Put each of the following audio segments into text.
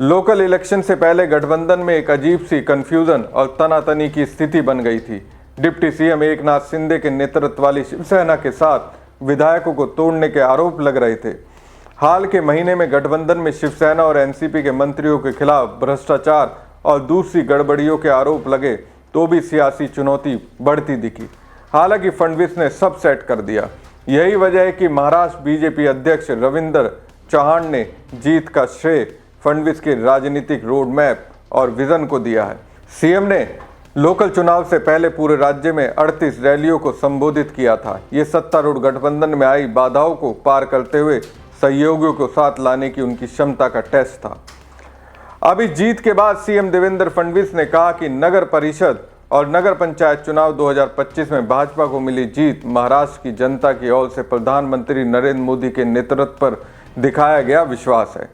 Local election से पहले गठबंधन में एक अजीब सी कंफ्यूजन और तनातनी की स्थिति बन गई थी। डिप्टी सीएम एकनाथ शिंदे के नेतृत्व वाली शिवसेना के साथ विधायकों को तोड़ने के आरोप लग रहे थे। हाल के महीने में गठबंधन में शिवसेना और एनसीपी के मंत्रियों के खिलाफ भ्रष्टाचार और दूसरी गड़बड़ियों के आरोप लगे तो भी सियासी चुनौती बढ़ती दिखी। हालांकि फडणवीस ने सब सेट कर दिया। यही वजह है कि महाराष्ट्र बीजेपी अध्यक्ष रविंद्र चव्हाण ने जीत का श्रेय फडणवीस के राजनीतिक रोड मैप और विजन को दिया है। सीएम ने लोकल चुनाव से पहले पूरे राज्य में 38 रैलियों को संबोधित किया था। ये सत्तारूढ़ गठबंधन में आई बाधाओं को पार करते हुए सहयोगियों को साथ लाने की उनकी क्षमता का टेस्ट था। अब इस जीत के बाद सीएम देवेंद्र फडणवीस ने कहा कि नगर परिषद और नगर पंचायत चुनाव 2025 में भाजपा को मिली जीत महाराष्ट्र की जनता की ओर से प्रधानमंत्री नरेंद्र मोदी के नेतृत्व पर दिखाया गया विश्वास है।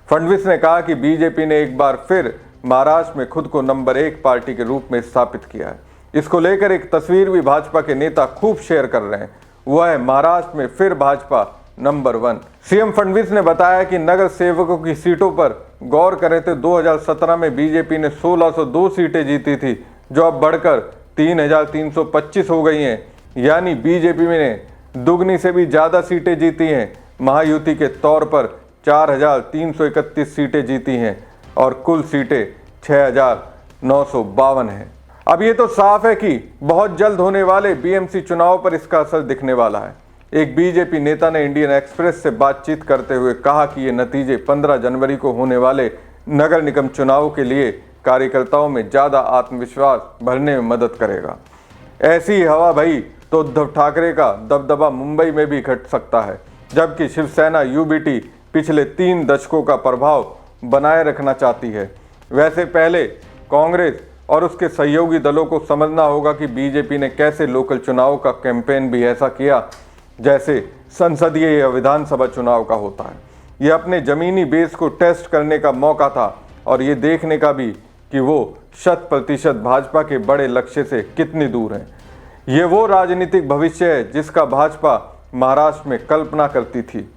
फडणवीस ने कहा कि बीजेपी ने एक बार फिर महाराष्ट्र में खुद को नंबर 1 पार्टी के रूप में स्थापित किया है। इसको लेकर एक तस्वीर भी भाजपा के नेता खूब शेयर कर रहे हैं। वह है महाराष्ट्र में फिर भाजपा नंबर 1। सीएम फडणवीस ने बताया कि नगर सेवकों की सीटों पर गौर करें तो 2017 में बीजेपी ने 1602 सीटें जीती थी, जो अब बढ़कर 3325 हो गई हैं। यानी बीजेपी ने दुगनी से भी ज्यादा सीटें जीती हैं। महायुति के तौर पर 4331 सीटें जीती हैं और कुल सीटें 6952 हैं। अब ये तो साफ है कि बहुत जल्द होने वाले बीएमसी चुनाव पर इसका असर दिखने वाला है। एक बीजेपी नेता ने इंडियन एक्सप्रेस से बातचीत करते हुए कहा कि ये नतीजे 15 जनवरी को होने वाले नगर निगम चुनाव के लिए कार्यकर्ताओं में ज़्यादा आत्मविश्वास भरने में मदद करेगा। ऐसी ही हवा भई तो उद्धव ठाकरे का दबदबा मुंबई में भी घट सकता है, जबकि शिवसेना यूबीटी पिछले 3 दशकों का प्रभाव बनाए रखना चाहती है। वैसे पहले कांग्रेस और उसके सहयोगी दलों को समझना होगा कि बीजेपी ने कैसे लोकल चुनाव का कैंपेन भी ऐसा किया जैसे संसदीय या विधानसभा चुनाव का होता है। यह अपने जमीनी बेस को टेस्ट करने का मौका था और ये देखने का भी कि वो 100% भाजपा के बड़े लक्ष्य से कितनी दूर हैं। ये वो राजनीतिक भविष्य है जिसका भाजपा महाराष्ट्र में कल्पना करती थी।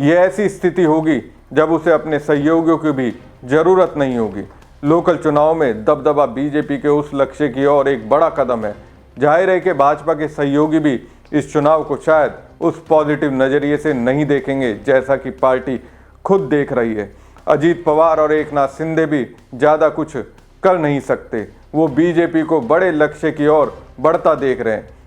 ये ऐसी स्थिति होगी जब उसे अपने सहयोगियों की भी जरूरत नहीं होगी। लोकल चुनाव में दबदबा बीजेपी के उस लक्ष्य की ओर एक बड़ा कदम है। जाहिर है कि भाजपा के सहयोगी भी इस चुनाव को शायद उस पॉजिटिव नजरिए से नहीं देखेंगे जैसा कि पार्टी खुद देख रही है। अजीत पवार और एकनाथ शिंदे भी ज़्यादा कुछ कर नहीं सकते। वो बीजेपी को बड़े लक्ष्य की ओर बढ़ता देख रहे हैं।